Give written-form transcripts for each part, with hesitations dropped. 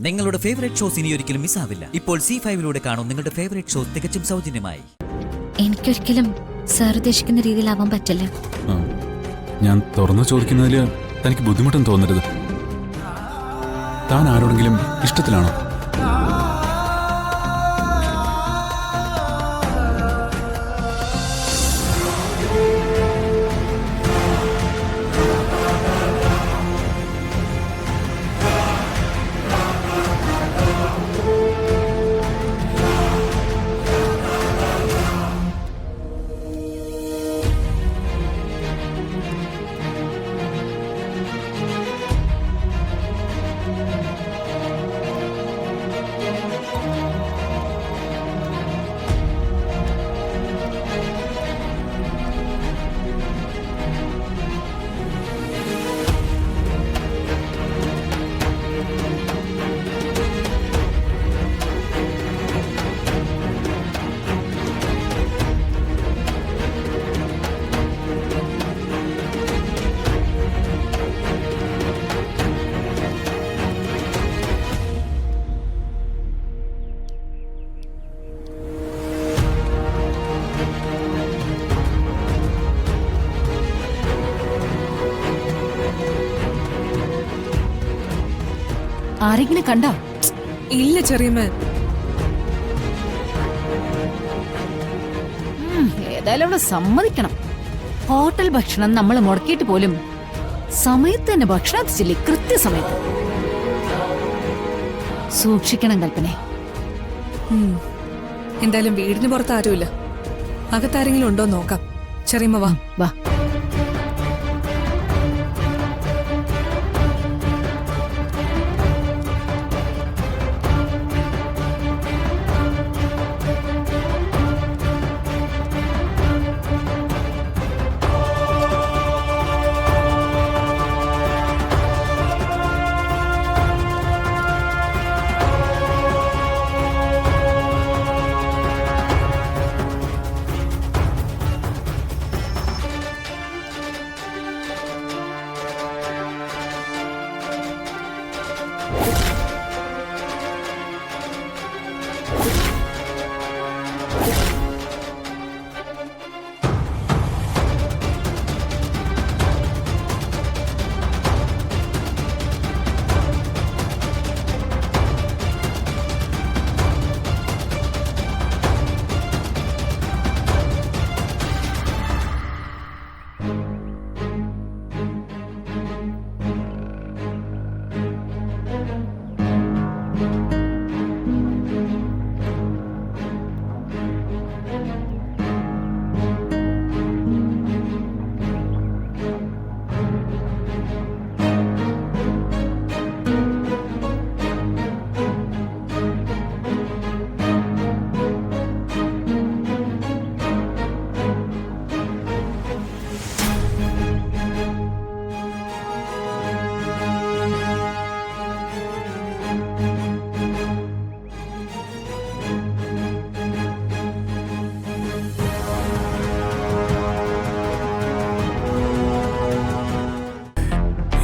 നിങ്ങളുടെ favourite shows ഇനി ഒരിക്കലും മിസ്സാവില്ല. ഇപ്പോൾ C5 കാണും നിങ്ങളുടെ ഫേവറേറ്റ് ഷോസ് തികച്ചും സൗജന്യമായി. എനിക്കൊരിക്കലും സാർ ഉദ്ദേശിക്കുന്ന രീതിയിലാവാൻ പറ്റില്ല. ഞാൻ തുറന്നു ചോദിക്കുന്നതിൽ തനിക്ക് ബുദ്ധിമുട്ടൊന്നും തോന്നരുത്. താൻ ആരോടെങ്കിലും ഇഷ്ടത്തിലാണോ? ആരെങ്കിലും കണ്ടോ? ഇല്ല ചെറിയമ്മ. ഏതായാലും അവിടെ സമ്മതിക്കണം. ഹോട്ടൽ ഭക്ഷണം നമ്മൾ മുടക്കിയിട്ട് പോലും സമയത്ത് തന്നെ ഭക്ഷണം എത്തിച്ചില്ലേ, കൃത്യസമയത്ത്. സൂക്ഷിക്കണം കൽപ്പനെ. എന്തായാലും വീടിന് പുറത്ത് ആരുമില്ല. അകത്താരെങ്കിലും ഉണ്ടോ നോക്കാം. ചെറിയമ്മ വാ. വാ.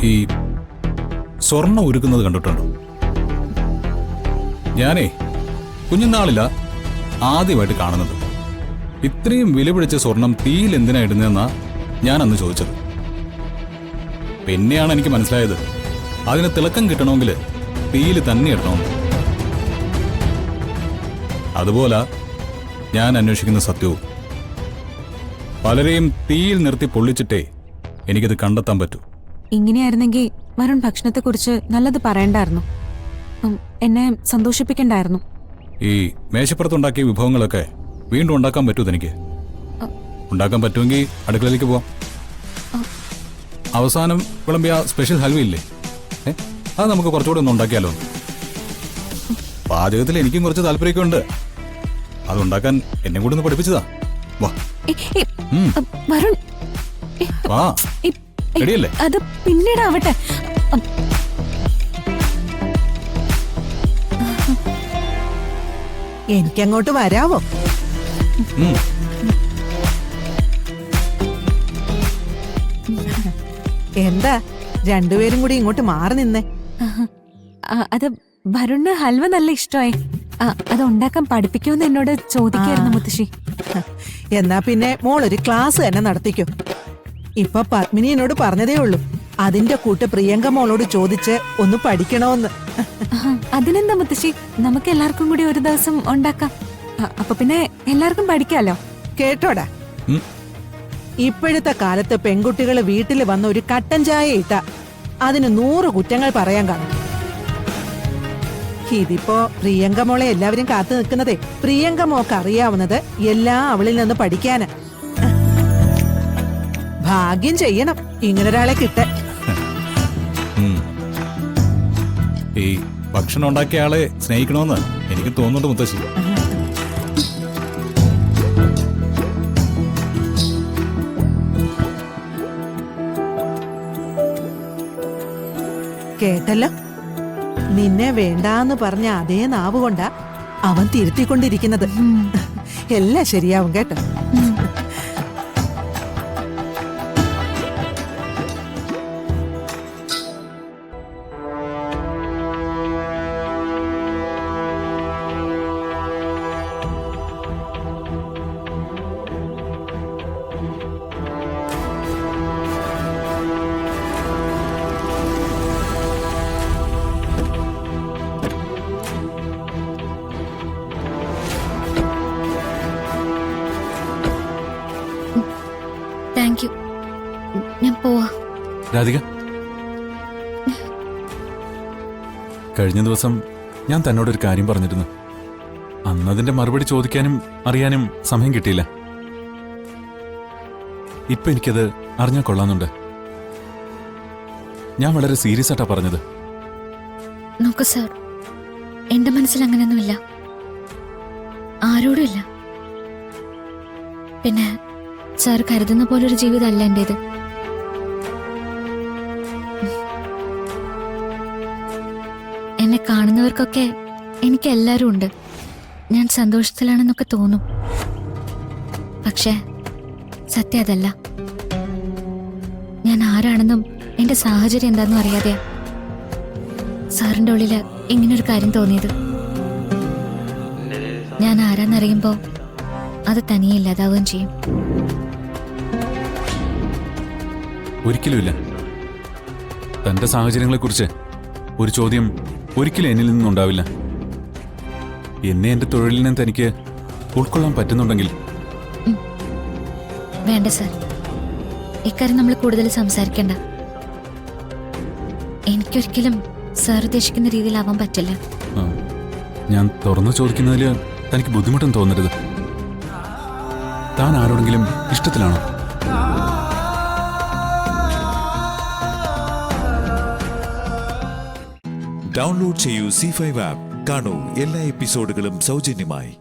ഈ സ്വർണം ഒരുക്കുന്നത് കണ്ടിട്ടുണ്ടോ? ഞാനേ കുഞ്ഞുനാളില ആദ്യമായിട്ട് കാണുന്നത്. ഇത്രയും വില പിടിച്ച സ്വർണം തീയിൽ എന്തിനാ ഇടുന്നതെന്നാ ഞാൻ അന്ന് ചോദിച്ചത്. പിന്നെയാണ് എനിക്ക് മനസ്സിലായത് അതിന് തിളക്കം കിട്ടണമെങ്കിൽ തീയിൽ തന്നെ ഇടണമെന്ന്. അതുപോലെ ഞാൻ അന്വേഷിക്കുന്ന സത്യവും. പലരെയും തീയിൽ നിർത്തി പൊള്ളിച്ചിട്ടേ എനിക്കത് കണ്ടെത്താൻ പറ്റൂ. ഇങ്ങനെയായിരുന്നെങ്കിൽ വരുൺ ഭക്ഷണത്തെക്കുറിച്ച് നല്ലത് പറയണ്ടായിരുന്നു. എന്നെ സന്തോഷിപ്പിക്കണ്ടായിരുന്നു. ഈ മേശപ്പുറത്തുണ്ടാക്കിയ വിഭവങ്ങളൊക്കെ വീണ്ടും ഉണ്ടാക്കാൻ പറ്റൂ തനിക്ക്? ഉണ്ടാക്കാൻ പറ്റുമെങ്കിൽ അടുക്കളയിലേക്ക് പോവാം. അവസാനം വിളമ്പിയ സ്പെഷ്യൽ ഹൽവയില്ലേ, അത് നമുക്ക് കുറച്ചുകൂടെ ഒന്ന് ഉണ്ടാക്കിയാലോ? പാചകത്തിൽ എനിക്കും കുറച്ച് താല്പര്യമൊക്കെ ഉണ്ട്. അതുണ്ടാക്കാൻ എന്നെ കൂടെ ഒന്ന് പഠിപ്പിച്ചതാ. വാ വരുൺ, വാ. റെഡിയല്ലേ? അത് പിന്നീടാവട്ടെ. എനിക്കങ്ങോട്ട് വരാവോ? എന്താ രണ്ടുപേരും കൂടി ഇങ്ങോട്ട് മാറി നിന്നേ? അത് വരുണ് ഹൽവ നല്ല ഇഷ്ടമായി. അത് ഉണ്ടാക്കാൻ പഠിപ്പിക്കുമെന്ന് എന്നോട് ചോദിക്കായിരുന്നു മുത്തശ്ശി. എന്നാ പിന്നെ മോളൊരു ക്ലാസ് തന്നെ നടത്തിക്കോ. ഇപ്പൊ പത്മിനി എന്നോട് പറഞ്ഞതേ ഉള്ളൂ, അതിന്റെ കൂട്ട് പ്രിയങ്ക മോളോട് ചോദിച്ച് ഒന്ന് പഠിക്കണോന്ന്. അതിനെന്താ മുത്തശ്ശി, നമുക്ക് എല്ലാവർക്കും കൂടി ഒരു ദിവസം ഉണ്ടാക്കാം. അപ്പൊ പിന്നെ എല്ലാവർക്കും പഠിക്കാലോ. കേട്ടോടാ, ഉം. ഇപ്പോഴത്തെ കാലത്ത് പെൺകുട്ടികൾ വീട്ടിൽ വന്ന ഒരു കട്ടൻ ചായ ഇട്ട അതിന് 100 കുറ്റങ്ങൾ പറയാൻ കാണും. ഇതിപ്പോ പ്രിയങ്ക മോളെ എല്ലാവരും കാത്തു നിൽക്കുന്നതേ പ്രിയങ്ക മോക്ക് അറിയാവുന്നത് എല്ലാം അവളിൽ നിന്ന് പഠിക്കാന്. ഭാഗ്യം ചെയ്യണം ഇങ്ങനൊരാളെ കിട്ടാൻ. ഈ ഭക്ഷണം ഉണ്ടാക്കിയ ആളെ സ്നേഹിക്കണമെന്ന് എനിക്ക് തോന്നുന്നുണ്ട് മുത്തശ്ശി. കേട്ടല്ലോ, നിന്നെ വേണ്ടാന്ന് പറഞ്ഞ അതേ നാവ് കൊണ്ടാ അവൻ തിരുത്തിക്കൊണ്ടിരിക്കുന്നത്. എല്ലാം ശരിയാവും കേട്ടോ. Thank you. ഞാൻ പോവാ. രാധിക, കഴിഞ്ഞ ദിവസം ഞാൻ തന്നോടൊരു കാര്യം പറഞ്ഞിരുന്നു. അന്നതിന്റെ മറുപടി ചോദിക്കാനും അറിയാനും സമയം കിട്ടിയില്ല. ഇപ്പൊ എനിക്കത് അറിഞ്ഞാൽ കൊള്ളാന്നുണ്ട്. ഞാൻ വളരെ സീരിയസ് ആയിട്ടാ പറഞ്ഞത്. നോക്കൂ സാർ, എന്റെ മനസ്സിൽ അങ്ങനെയൊന്നുമില്ല, ആരോടും ഇല്ല. പിന്നെ സാർ കരുതുന്ന പോലൊരു ജീവിതമല്ല എന്റേത്. എന്നെ കാണുന്നവർക്കൊക്കെ എനിക്ക് എല്ലാവരും ഉണ്ട്, ഞാൻ സന്തോഷത്തിലാണെന്നൊക്കെ തോന്നും. പക്ഷേ സത്യം അതല്ല. ഞാൻ ആരാണെന്നും എന്റെ സാഹചര്യം എന്താണെന്നും അറിയാതെയാ സാറിന്റെ ഉള്ളില് ഇങ്ങനൊരു കാര്യം തോന്നിയത്. ഞാൻ ആരാന്നറിയുമ്പോ അത് തനിയെ ഇല്ലാതാവുകയും ചെയ്യും. ഒരിക്കലുമില്ല. തന്റെ സാഹചര്യങ്ങളെക്കുറിച്ച് ഒരു ചോദ്യം ഒരിക്കലും എന്നിൽ നിന്നുണ്ടാവില്ല. എന്നെ എന്റെ തൊഴിലിൽ നിന്ന് തനിക്ക് ഉൾക്കൊള്ളാൻ പറ്റുന്നുണ്ടെങ്കിൽ. വേണ്ട സാർ, ഇക്കാര്യം നമ്മൾ കൂടുതൽ സംസാരിക്കണ്ട. എനിക്കൊരിക്കലും സാർ ഉദ്ദേശിക്കുന്ന രീതിയിലാവാൻ പറ്റില്ല. ഞാൻ തുറന്നു ചോദിക്കുന്നതിൽ തനിക്ക് ബുദ്ധിമുട്ടും തോന്നരുത്. താൻ ആരോടെങ്കിലും ഇഷ്ടത്തിലാണോ? ഡൗൺലോഡ് ചെയ്യൂ C5 ആപ്പ്. കാണൂ എല്ലാ എപ്പിസോഡുകളും സൗജന്യമായി.